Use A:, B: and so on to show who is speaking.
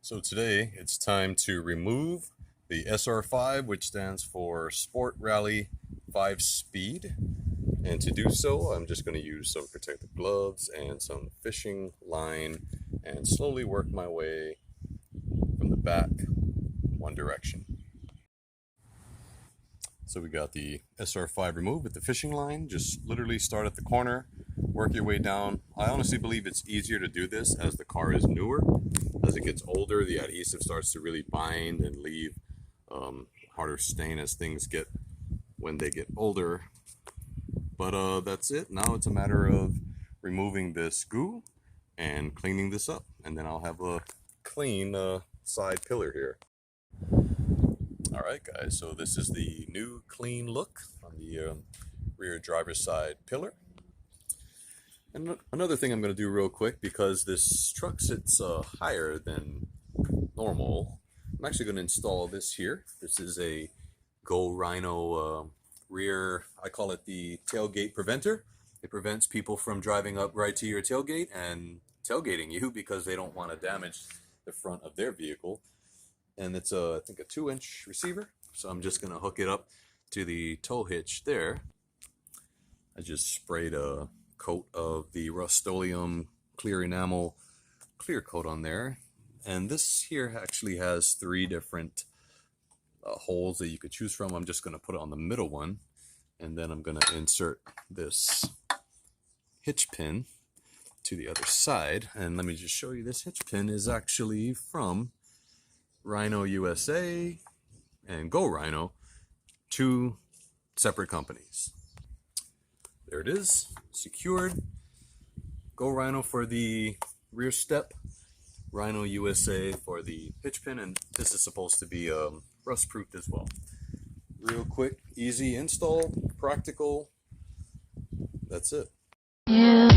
A: So today it's time to remove the SR5, which stands for Sport Rally 5 Speed. And to do so, I'm just going to use some protective gloves and some fishing line and slowly work my way from the back one direction. So we got the SR5 removed with the fishing line. Just literally start at the corner, work your way down. I honestly believe it's easier to do this as the car is newer. As it gets older, the adhesive starts to really bind and leave harder stain as things get when they get older. But that's it. Now it's a matter of removing this goo and cleaning this up, and then I'll have a clean side pillar here. Alright guys, so this is the new clean look on the rear driver's side pillar. And another thing I'm going to do real quick, because this truck sits higher than normal, I'm actually going to install this here. This is a Go Rhino rear, I call it the tailgate preventer. It prevents people from driving up right to your tailgate and tailgating you because they don't want to damage the front of their vehicle. And it's I think a 2-inch receiver, so I'm just going to hook it up to the tow hitch there. I just sprayed a coat of the Rust-Oleum clear enamel clear coat on there, and this here actually has 3 different holes that you could choose from. I'm just going to put it on the middle one, and then I'm going to insert this hitch pin to the other side. And let me just show you, this hitch pin is actually from Rhino USA and Go Rhino, 2 separate companies. There it is, secured. Go Rhino for the rear step, Rhino USA for the hitch pin, and this is supposed to be rust proofed as well. Real quick, easy install, practical. That's it.
B: Yeah.